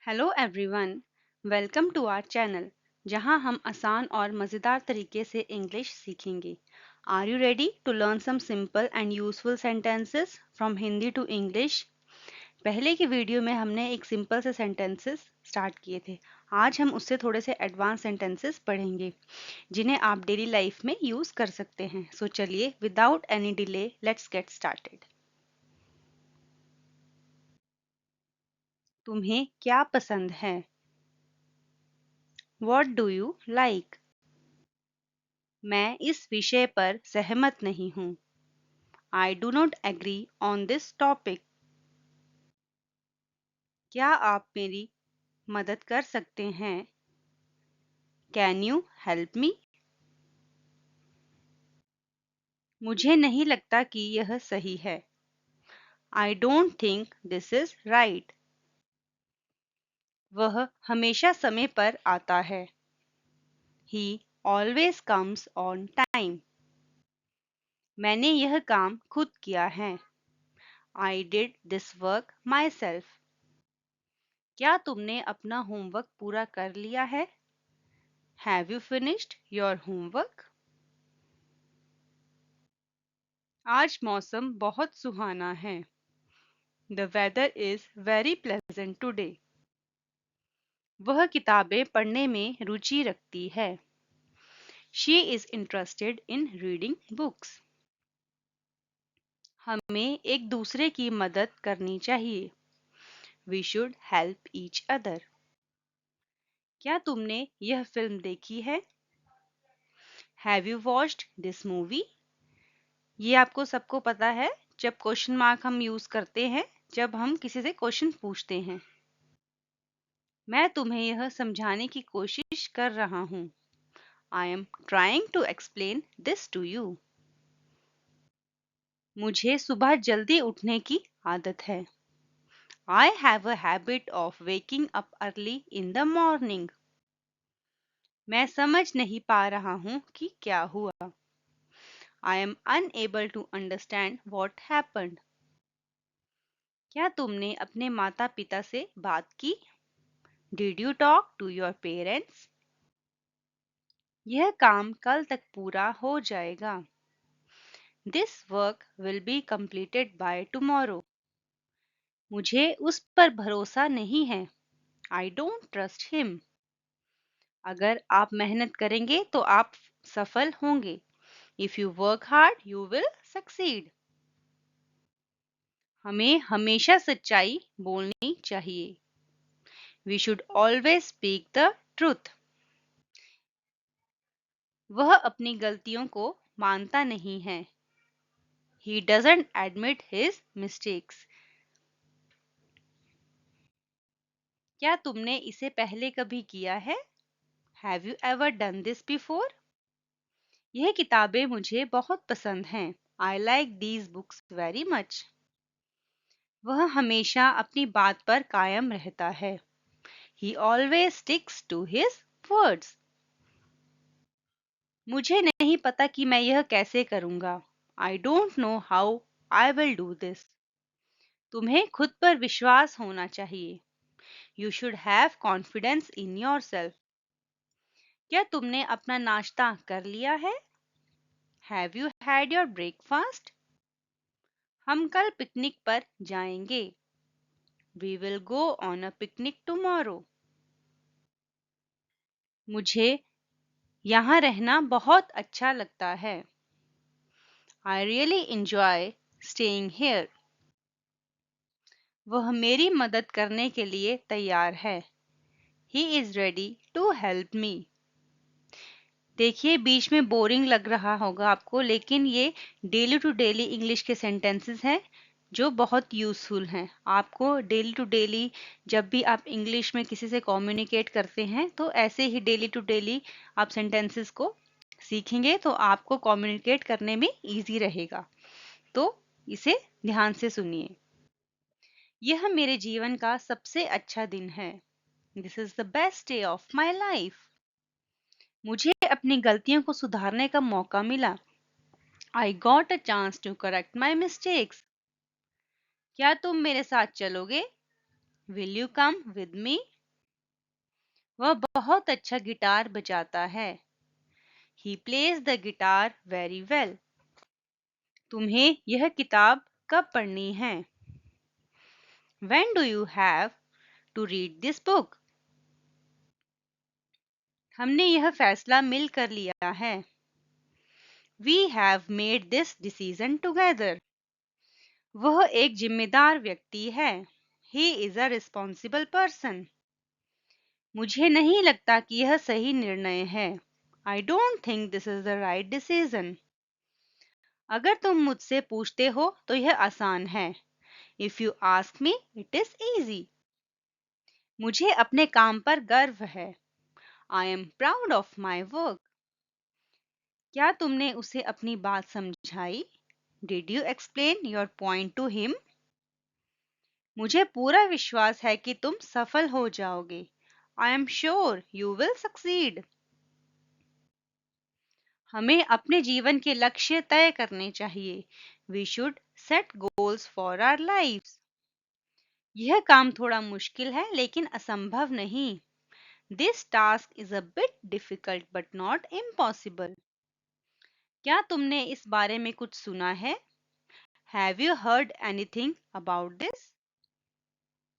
Hello everyone, welcome to our channel जहां हम आसान और मज़ेदार तरीके से इंग्लिश सीखेंगे। Are you ready to learn some simple and useful sentences from Hindi to English? पहले की वीडियो में हमने एक सिंपल से सेंटेंसेस स्टार्ट किए थे। आज हम उससे थोड़े से एडवांस सेंटेंसेस पढ़ेंगे जिन्हें आप डेली लाइफ में यूज कर सकते हैं। सो चलिए without any delay let's get started. तुम्हें क्या पसंद है? What do you like? मैं इस विषय पर सहमत नहीं हूँ। I do not agree on this topic. क्या आप मेरी मदद कर सकते हैं? Can you help me? मुझे नहीं लगता कि यह सही है। I don't think this is right. वह हमेशा समय पर आता है। He always comes on time. मैंने यह काम खुद किया है। I did this work myself. क्या तुमने अपना होमवर्क पूरा कर लिया है? Have you finished your homework? आज मौसम बहुत सुहाना है। The weather is very pleasant today. वह किताबें पढ़ने में रुचि रखती है। She is interested in reading books. हमें एक दूसरे की मदद करनी चाहिए। We should help each other. क्या तुमने यह फिल्म देखी है? Have you watched this movie? ये आपको सबको पता है जब क्वेश्चन मार्क हम यूज करते हैं जब हम किसी से क्वेश्चन पूछते हैं। मैं तुम्हें यह समझाने की कोशिश कर रहा हूँ। I am trying to explain this to you. मुझे सुबह जल्दी उठने की आदत है। I have a habit of waking up early in the morning. मैं समझ नहीं पा रहा हूँ कि क्या हुआ। I am unable to understand what happened. क्या तुमने अपने माता पिता से बात की? Did you talk to your parents? यह काम कल तक पूरा हो जाएगा। This work will be completed by tomorrow. मुझे उस पर भरोसा नहीं है। I don't trust him. अगर आप मेहनत करेंगे तो आप सफल होंगे। If you work hard you will succeed. हमें हमेशा सच्चाई बोलनी चाहिए। We should always speak the truth. वह अपनी गलतियों को मानता नहीं है। He doesn't admit his mistakes. क्या तुमने इसे पहले कभी किया है? Have you ever done this before? यह किताबें मुझे बहुत पसंद हैं। I like these books very much. वह हमेशा अपनी बात पर कायम रहता है। He always sticks to his words. मुझे नहीं पता कि मैं यह कैसे करूंगा। I don't know how I will do this. तुम्हें खुद पर विश्वास होना चाहिए। You should have confidence in yourself. क्या तुमने अपना नाश्ता कर लिया है? Have you had your breakfast? हम कल पिकनिक पर जाएंगे। We will go on a picnic tomorrow. मुझे यहाँ रहना बहुत अच्छा लगता है। I really enjoy staying here. वह मेरी मदद करने के लिए तैयार है। He is ready to help me. देखिए बीच में बोरिंग लग रहा होगा आपको, लेकिन ये डेली टू डेली इंग्लिश के सेंटेंसेस हैं जो बहुत यूजफुल हैं। आपको डेली टू डेली जब भी आप इंग्लिश में किसी से कम्युनिकेट करते हैं तो ऐसे ही डेली टू डेली आप सेंटेंसेस को सीखेंगे तो आपको कम्युनिकेट करने में इजी रहेगा। तो इसे ध्यान से सुनिए। यह मेरे जीवन का सबसे अच्छा दिन है। This is the best day of my life. मुझे अपनी गलतियों को सुधारने का मौका मिला। I got a chance to correct my mistakes. क्या तुम मेरे साथ चलोगे? Will you come with me? वह बहुत अच्छा गिटार बजाता है। He plays the guitar very well. तुम्हें यह किताब कब पढ़नी है? When do you have to read this book? हमने यह फैसला मिलकर लिया है। We have made this decision together. वह एक जिम्मेदार व्यक्ति है। He is a responsible person. मुझे नहीं लगता कि यह सही निर्णय है। I don't think this is the right decision. अगर तुम मुझसे पूछते हो तो यह आसान है। If you ask me, it is easy. मुझे अपने काम पर गर्व है। I am proud of my work. क्या तुमने उसे अपनी बात समझाई? Did you explain your point to him? मुझे पूरा विश्वास है कि तुम सफल हो जाओगे। I am sure you will succeed. हमें अपने जीवन के लक्ष्य तय करने चाहिए। We should set goals for our lives. यह काम थोड़ा मुश्किल है लेकिन असंभव नहीं। This task is a bit difficult but not impossible. क्या तुमने इस बारे में कुछ सुना है? Have you heard anything about this?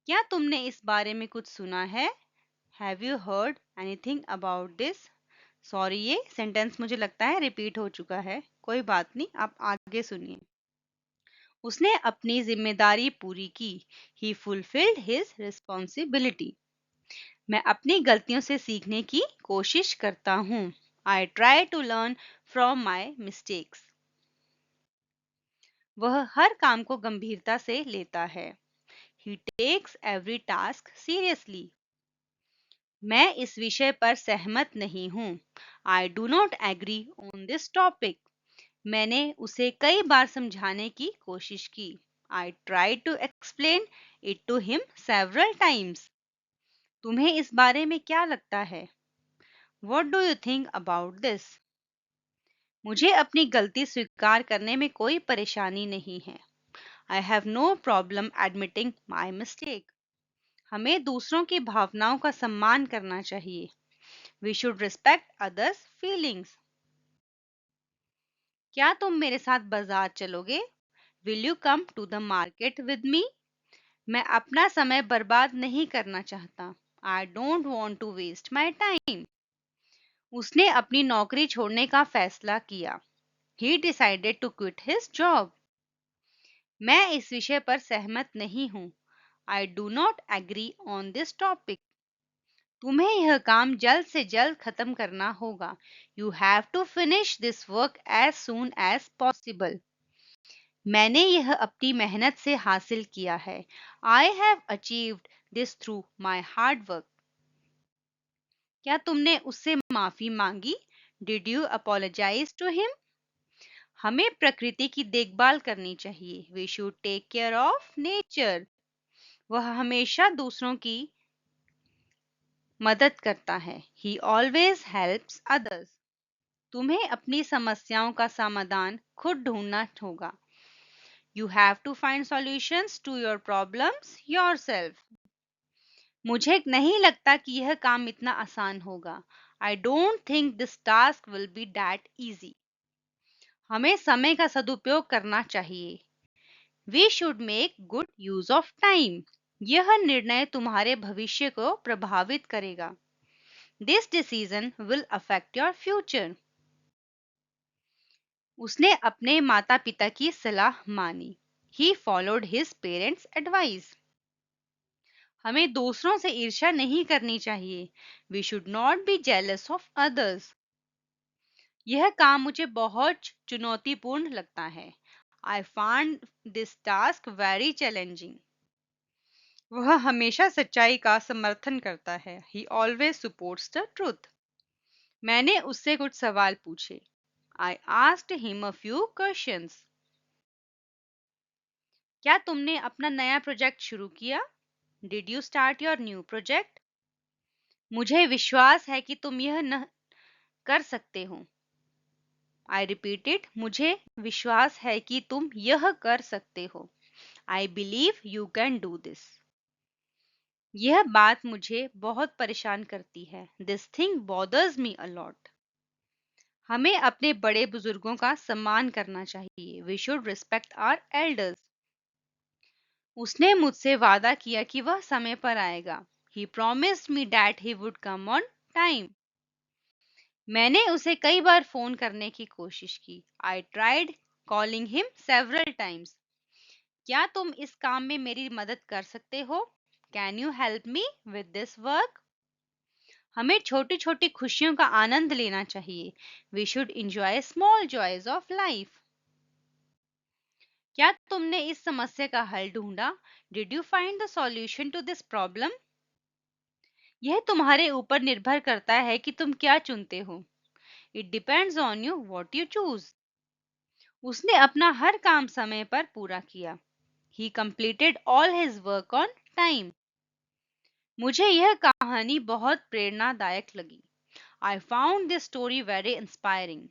क्या तुमने इस बारे में कुछ सुना है? Have you heard anything about this? Sorry, ये सेंटेंस मुझे लगता है रिपीट हो चुका है। कोई बात नहीं, आप आगे सुनिए। उसने अपनी जिम्मेदारी पूरी की। He fulfilled his responsibility. मैं अपनी गलतियों से सीखने की कोशिश करता हूँ। I try to learn from my mistakes. वह हर काम को गंभीरता से लेता है। He takes every task seriously. मैं इस विषय पर सहमत नहीं हूँ। I do not agree on this topic. मैंने उसे कई बार समझाने की कोशिश की। I tried to explain it to him several times. तुम्हें इस बारे में क्या लगता है? What do you think about this? मुझे अपनी गलती स्वीकार करने में कोई परेशानी नहीं है। I have no problem admitting my mistake. हमें दूसरों की भावनाओं का सम्मान करना चाहिए। We should respect others' feelings. क्या तुम मेरे साथ बाजार चलोगे? Will you come to the market with me? मैं अपना समय बर्बाद नहीं करना चाहता। I don't want to waste my time. उसने अपनी नौकरी छोड़ने का फैसला किया। He decided to quit his job. मैं इस विषय पर सहमत नहीं हूँ। I do not agree on this topic. तुम्हें यह काम जल्द से जल्द खत्म करना होगा। You have to finish this work as soon as possible. मैंने यह अपनी मेहनत से हासिल किया है। I have achieved this through my hard work. क्या तुमने उससे माफी मांगी? Did you apologize to him? हमें प्रकृति की देखभाल करनी चाहिए। We should take care of nature. वह हमेशा दूसरों की मदद करता है। He always helps others. तुम्हें अपनी समस्याओं का समाधान खुद ढूंढना होगा। You have to find solutions to your problems yourself. मुझे नहीं लगता कि यह काम इतना आसान होगा। I don't think this task will be that easy. हमें समय का सदुपयोग करना चाहिए। We should make good use of time. यह निर्णय तुम्हारे भविष्य को प्रभावित करेगा। This decision will affect your future. उसने अपने माता-पिता की सलाह मानी। He followed his parents' advice. हमें दूसरों से ईर्ष्या नहीं करनी चाहिए। We should not be jealous of others. यह काम मुझे बहुत चुनौतीपूर्ण लगता है। I found this task very challenging. वह हमेशा सच्चाई का समर्थन करता है। He always supports the truth. मैंने उससे कुछ सवाल पूछे। I asked him a few questions. क्या तुमने अपना नया प्रोजेक्ट शुरू किया? Did you start your new project? मुझे विश्वास है कि तुम यह न कर सकते हो। I repeated, मुझे विश्वास है कि तुम यह कर सकते हो। I believe you can do this. यह बात मुझे बहुत परेशान करती है। This thing bothers me a lot. हमें अपने बड़े बुजुर्गों का सम्मान करना चाहिए। We should respect our elders. उसने मुझसे वादा किया कि वह समय पर आएगा। ही promised me that he would come on time. मैंने उसे कई बार फोन करने की कोशिश की। I tried calling him several times. क्या तुम इस काम में मेरी मदद कर सकते हो? Can you help me with this work? हमें छोटी छोटी खुशियों का आनंद लेना चाहिए। We should enjoy small joys of life. क्या तुमने इस समस्या का हल ढूंढा? Did you find the solution to this problem? यह तुम्हारे ऊपर निर्भर करता है कि तुम क्या चुनते हो। It depends on you what you choose. उसने अपना हर काम समय पर पूरा किया। He completed all his work on time. मुझे यह कहानी बहुत प्रेरणादायक लगी। I found this story very inspiring.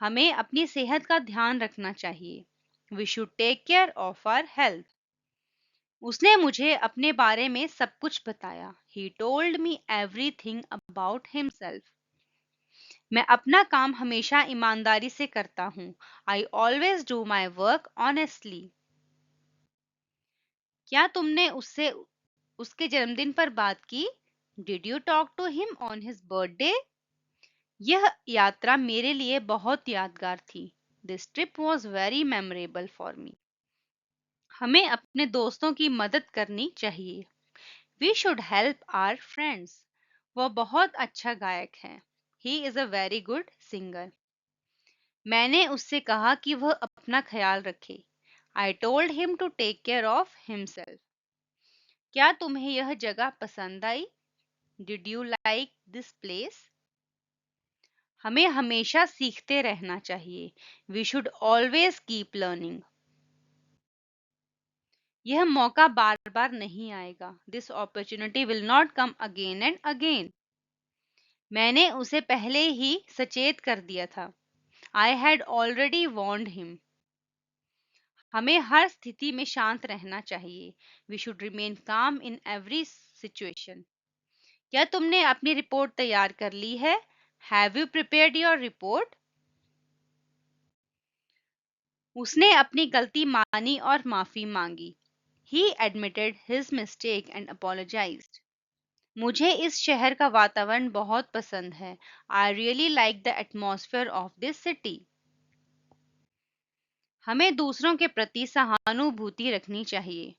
हमें अपनी सेहत का ध्यान रखना चाहिए। We should take care of our health. उसने मुझे अपने बारे में सब कुछ बताया। He told me everything about himself. मैं अपना काम हमेशा ईमानदारी से करता हूँ। I always do my work honestly. क्या तुमने उससे उसके जन्मदिन पर बात की? Did you talk to him on his birthday? यह यात्रा मेरे लिए बहुत यादगार थी। This trip was very memorable for me. हमें अपने दोस्तों की मदद करनी चाहिए। We should help our friends. वह बहुत अच्छा गायक है। He is a very good singer. मैंने उससे कहा कि वह अपना ख्याल रखे। I told him to take care of himself. क्या तुम्हें यह जगह पसंद आई? Did you like this place? हमें हमेशा सीखते रहना चाहिए। We should always keep learning. यह मौका बार बार नहीं आएगा। This opportunity will not come again and again. मैंने उसे पहले ही सचेत कर दिया था। I had already warned him. हमें हर स्थिति में शांत रहना चाहिए। वी शुड रिमेन काम इन एवरी सिचुएशन। क्या तुमने अपनी रिपोर्ट तैयार कर ली है? Have you prepared your report? उसने अपनी गलती मानी और माफी मांगी। He admitted his mistake and apologised. मुझे इस शहर का वातावरण बहुत पसंद है। I really like the atmosphere of this city. हमें दूसरों के प्रति सहानुभूति रखनी चाहिए।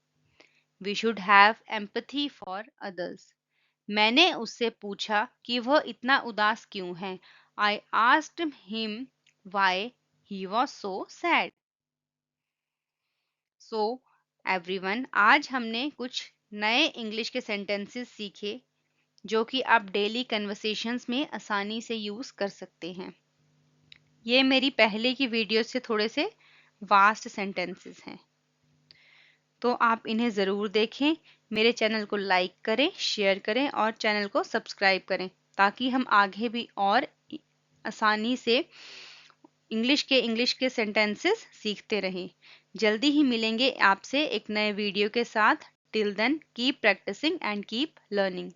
We should have empathy for others. मैंने उससे पूछा कि वह इतना उदास क्यों है। I asked him why he was so sad. So everyone, आज हमने कुछ नए इंग्लिश के सेंटेंसेस सीखे जो कि आप डेली कन्वर्सेशंस में आसानी से यूज कर सकते हैं। ये मेरी पहले की वीडियो से थोड़े से वास्ट सेंटेंसेस हैं, तो आप इन्हें ज़रूर देखें। मेरे चैनल को लाइक करें, शेयर करें और चैनल को सब्सक्राइब करें ताकि हम आगे भी और आसानी से इंग्लिश के सेंटेंसेस सीखते रहें। जल्दी ही मिलेंगे आपसे एक नए वीडियो के साथ। Till then keep practising and keep learning.